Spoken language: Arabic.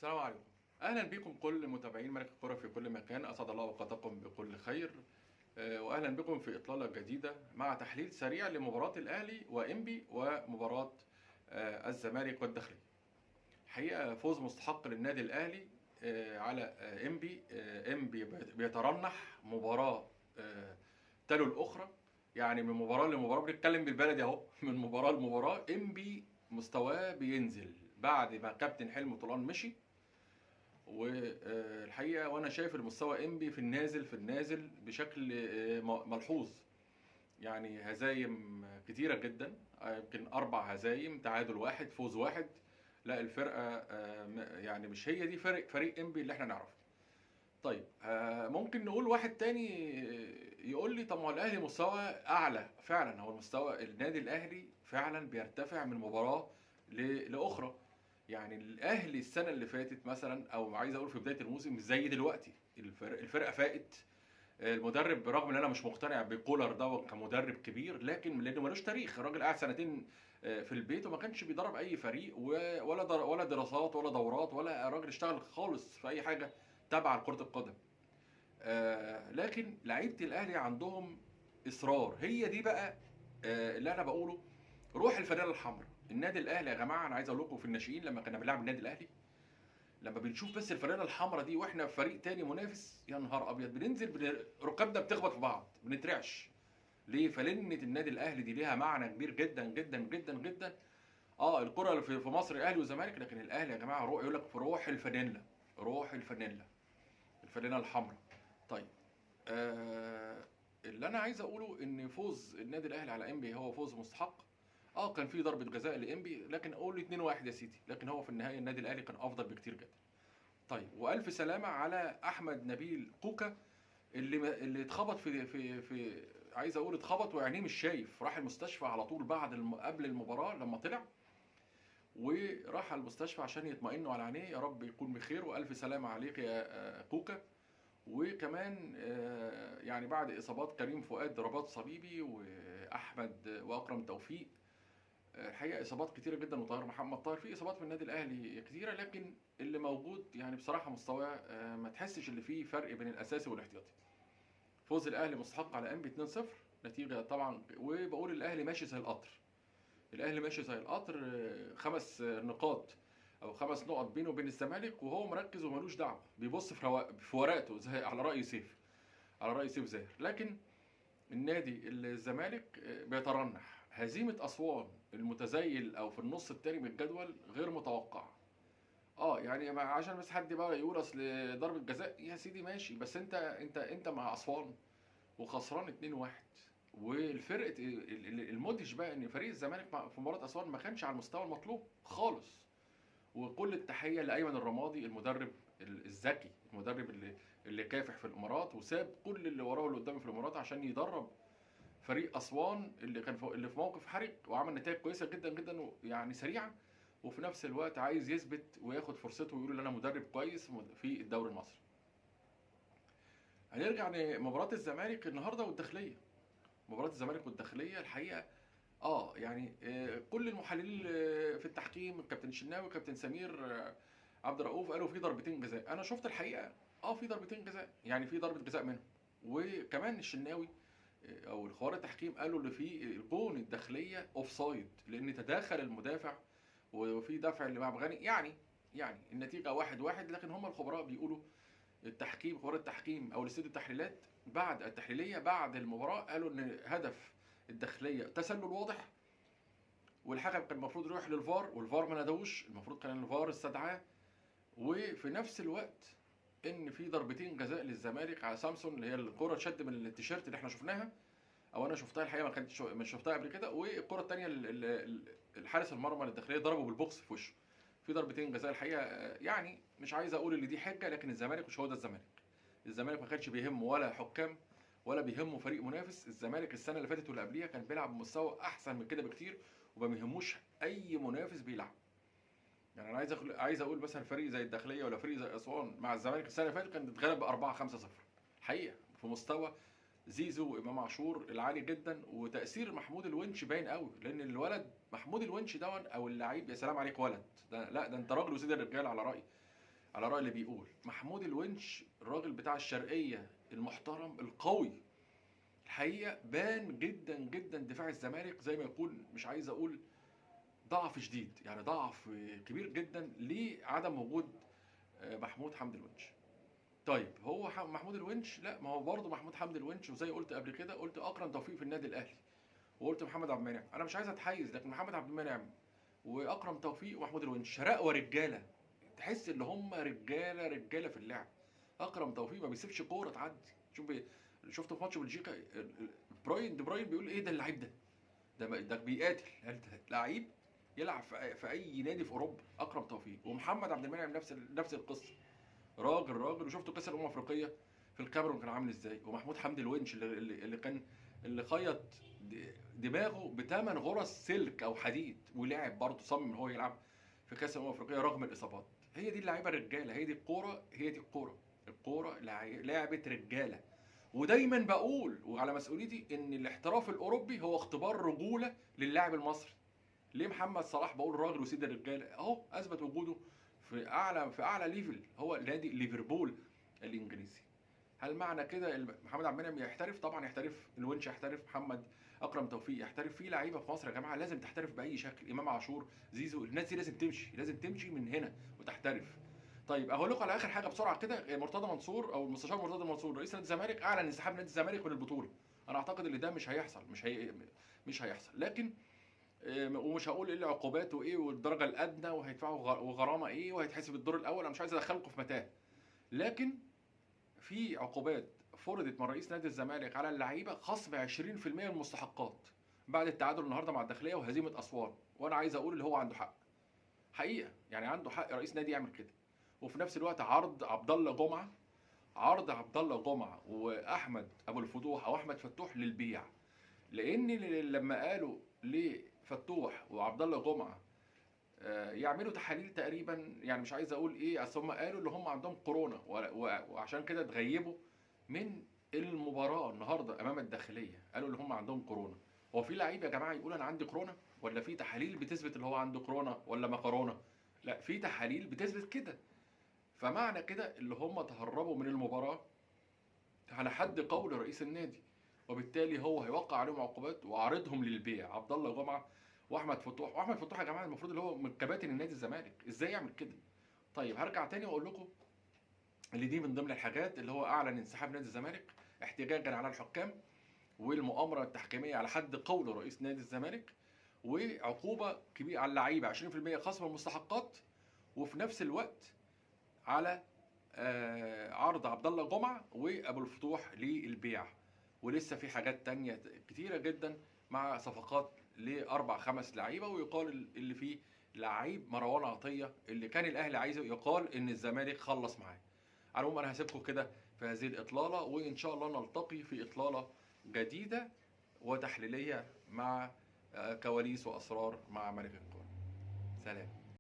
السلام عليكم. اهلا بكم كل متابعين ملك الكرة في كل مكان، اسعد الله اوقاتكم بكل خير. واهلا بكم في اطلالة جديدة مع تحليل سريع لمباراة الاهلي وانبي ومباراة الزمالك والداخلية. حقيقة فوز مستحق للنادي الاهلي على انبي. انبي بيترنح مباراة تلو الاخرى، يعني من مباراة لمباراة، بنتكلم بالبلدي اهو من مباراة لمباراة. انبي مستواه بينزل بعد ما كابتن حلمي طولان مشي، والحقيقه وانا شايف المستوى انبي في النازل بشكل ملحوظ. يعني هزايم كتيره جدا، يمكن 4 هزايم، تعادل واحد، فوز واحد. لا الفرقه يعني مش هي دي فريق انبي اللي احنا نعرفه. طيب ممكن نقول واحد تاني يقول لي طب ما هو الاهلي مستوى اعلى. فعلا هو المستوى النادي الاهلي فعلا بيرتفع من مباراه لاخرى. يعني الاهلي السنه اللي فاتت مثلا، او عايز اقول في بدايه الموسم، مش زي دلوقتي. الفرقه فاقت. المدرب برغم ان انا مش مقتنع بكولر ده كمدرب كبير، لكن لانه ملوش تاريخ. الراجل قاعد سنتين في البيت وما كانش بيدرب اي فريق، ولا دراسات ولا دورات، ولا الراجل اشتغل خالص في اي حاجه تابعه لكره القدم. لكن لعيبه الاهلي عندهم اصرار. هي دي بقى اللي انا بقوله، روح الفانيله الحمراء. النادي الاهلي يا جماعه، انا عايز اقول لكم في الناشئين لما كنا بنلعب النادي الاهلي، لما بنشوف بس الفانيله الحمراء دي واحنا في فريق تاني منافس، يا نهار ابيض، بننزل ركابنا بتخبط في بعض، بنترعش. ليه؟ فلنة النادي الاهلي دي ليها معنى كبير جدا جدا جدا جدا. الكره اللي في مصر اهلي وزمالك، لكن الاهلي يا جماعه روح، يقول لك في روح الفانيلا. روح الفانيلا، الفانيلا الحمراء. طيب اللي انا عايز اقوله ان فوز النادي الاهلي على انبي هو فوز مستحق. كان في ضربه جزاء لانبي، لكن اقول 2-1 يا سيدي، لكن هو في النهايه النادي الاهلي كان افضل بكتير جدا. طيب، والف سلامه على احمد نبيل كوكا، اللي اتخبط في عايز اقول اتخبط وعينيه مش شايف، راح المستشفى على طول بعد قبل المباراه لما طلع، وراح على المستشفى عشان يطمئنوا على عينيه. يا رب يكون بخير والف سلامه عليك يا كوكا. وكمان يعني بعد اصابات كريم فؤاد رباط صليبي، واحمد واكرم توفيق، الحقيقه اصابات كتيره جدا، وطاهر محمد طاهر، في اصابات في النادي الاهلي كتيره، لكن اللي موجود يعني بصراحه مستواه ما تحسش اللي فيه فرق بين الاساسي والاحتياطي. فوز الاهلي مستحق على انبي 2-0، نتيجه طبعا. وبقول الاهلي ماشي زي القطر. الاهلي ماشي زي القطر، 5 نقاط او 5 نقط بينه وبين الزمالك، وهو مركز وملوش دعوه، بيبص في ورقته زي على راي سيف، على راي سيف زاهر. لكن النادي الزمالك بيترنح. هزيمه اسوان المتزيل او في النص الثاني من الجدول غير متوقع. يعني عشان بس حد بقى يقول اصل ضربه جزاء، يا سيدي ماشي، بس انت مع اسوان وخسران 2-1. والفرقه المدهش بقى ان فريق الزمالك في مباراه اسوان ما كانش على المستوى المطلوب خالص. وكل التحيه لايمن الرمادي، المدرب الذكي، المدرب اللي كافح في الامارات وساب كل اللي وراه واللي قدامه في الامارات عشان يدرب فريق اسوان اللي كان اللي في موقف حرج، وعمل نتائج كويسه جدا جدا يعني سريعه. وفي نفس الوقت عايز يثبت وياخد فرصته ويقول ان انا مدرب كويس في الدوري المصري. هنرجع لمباراه الزمالك النهارده والداخليه. مباراه الزمالك والداخليه الحقيقه يعني كل المحللين في التحكيم، الكابتن الشناوي، كابتن سمير عبد الرؤوف، قالوا في ضربتين جزاء. انا شفت الحقيقه في ضربتين جزاء، يعني في ضربه جزاء منهم. وكمان الشناوي او الخوار التحكيم قالوا اللي في الجون الداخليه اوف سايد، لان تداخل المدافع وفي دفع لامام غني. يعني النتيجه 1-1، لكن هم الخبراء بيقولوا التحكيم، خبراء التحكيم او الاستوديو التحليلات بعد التحليليه بعد المباراه قالوا ان هدف الداخليه تسلل واضح، والحكم كان المفروض يروح للفار، والفار ما نادوش، المفروض كان الفار استدعاه. وفي نفس الوقت ان في ضربتين جزاء للزمالك على سامسون، اللي هي الكره اتشد من التيشيرت اللي احنا شفناها، او انا شفتها الحقيقه، ما كانتش مش شفتها قبل كده. والكره الثانيه الحارس المرمى للداخليه ضربه بالبوكس في وشه. في ضربتين جزاء الحقيقه، يعني مش عايز اقول ان دي حجه، لكن الزمالك مش هو ده الزمالك. الزمالك ما كانش بيهمه ولا حكام ولا بيهمه فريق منافس. الزمالك السنه اللي فاتت واللي قبليها كان بيلعب بمستوى احسن من كده بكتير، وما بيهموش اي منافس بيلعب. يعني انا عايز اقول مثلا فريق زي الداخليه ولا فريق زي اسوان مع الزمالك السنه اللي فاتت كان اتغلب ب 4-5-0 حقيقه، في مستوى زيزو وامام عاشور العالي جدا، وتاثير محمود الونش باين قوي، لان الولد محمود الونش دون او اللعيب، يا سلام عليك ولد ده، لا ده انت راجل وسيد الرجال على رايي. على رأي اللي بيقول محمود الونش الراجل بتاع الشرقية المحترم القوي، الحقيقة بان جدا جدا دفاع الزمالك زي ما يكون، مش عايز اقول ضعف شديد، يعني ضعف كبير جدا لعدم وجود محمود حمدي الونش. طيب هو محمود الونش، لا ما هو برضه محمود حمدي الونش، وزي قلت قبل كده قلت اكرم توفيق في النادي الاهلي، وقلت محمد عبد المنعم، انا مش عايز اتحيز، لكن محمد عبد المنعم واكرم توفيق ومحمود الونش رقوه رجاله، تحس ان هم رجاله رجاله في اللعب. اكرم توفيق ما بيسيبش كوره تعدي. شوف شفت في ماتش بلجيكا براين دي براين بيقول ايه ده اللعيب ده، ده بيقاتل، هل ده لعيب يلعب في اي نادي في اوروبا. اكرم توفيق ومحمد عبد المنعم نفس القصه، راجل. وشفتوا كاس الامم الافريقيه في الكاميرون كان عامل ازاي، ومحمود حمدي الونش اللي كان اللي خيط دماغه بثمان غرز سلك او حديد، ولعب برضه صمم ان هو يلعب في كاس الامم الافريقيه رغم الاصابات. هي دي اللعيبه الرجاله، هي دي الكوره، هي دي الكوره لعبه رجاله. ودايما بقول وعلى مسؤوليتي ان الاحتراف الاوروبي هو اختبار رجوله للاعب المصري. ليه محمد صلاح بقول راجل وسيد الرجاله؟ اهو اثبت وجوده في اعلى ليفل، هو نادي ليفربول الانجليزي. هل معنى كده محمد عبد المنعم يحترف؟ طبعا يحترف، الونش يحترف، محمد اكرم توفيق يحترف. في لعيبه في مصر يا جماعه لازم تحترف باي شكل، امام عاشور، زيزو، الناس دي لازم تمشي من هنا وتحترف. طيب اقول لكم على اخر حاجه بسرعه كده، مرتضى منصور او المستشار مرتضى منصور رئيس نادي الزمالك اعلن انسحاب نادي الزمالك من البطوله. انا اعتقد ان ده مش هيحصل، مش هيحصل، لكن ومش هقول ايه العقوبات وايه والدرجه الادنى وهيدفعوا وغرامه ايه وهيتحسب الدور الاول، انا مش عايز ادخلكم في متاهه، لكن في عقوبات فرضت من رئيس نادي الزمالك على اللعيبه، خصم 20% من المستحقات بعد التعادل النهارده مع الداخليه وهزيمه اسوان. وانا عايز اقول اللي هو عنده حق حقيقه، يعني عنده حق رئيس نادي يعمل كده. وفي نفس الوقت عرض عبد الله جمعه واحمد ابو الفتوح او احمد فتوح للبيع، لان لما قالوا لفتوح وعبد الله جمعه يعملوا تحاليل تقريبا، يعني مش عايز اقول ايه، اصل هم قالوا ان هم عندهم كورونا وعشان كده اتغيبوا من المباراه النهارده امام الداخليه، قالوا ان هم عندهم كورونا. هو في لعيب يا جماعه يقول انا عندي كورونا؟ ولا في تحاليل بتثبت ان هو عنده كورونا ولا ما كورونا؟ لا، في تحاليل بتثبت كده. فمعنى كده اللي هم تهربوا من المباراه على حد قول رئيس النادي، وبالتالي هو هيوقع عليهم عقوبات وعارضهم للبيع. عبد الله جمعه واحمد فتوح يا جماعه المفروض اللي هو من كباتن النادي الزمالك، ازاي يعمل كده؟ طيب هرجع تاني واقول لكم اللي دي من ضمن الحاجات اللي هو اعلن انسحاب نادي الزمالك احتجاجا على الحكام والمؤامره التحكيميه على حد قول رئيس نادي الزمالك، وعقوبه كبيره على اللعيبه 20% خصم المستحقات، وفي نفس الوقت على عرض عبد الله جمعه وابو الفتوح للبيع. ولسه في حاجات تانية كتيره جدا مع صفقات لاربع خمس لعيبه، ويقال اللي فيه لعيب مروان عطيه اللي كان الاهلي عايزه، يقال ان الزمالك خلص معاه. على العموم انا هسيبكم كده في هذه الاطلاله، وان شاء الله نلتقي في اطلاله جديده وتحليليه مع كواليس واسرار مع ملك الكوره. سلام.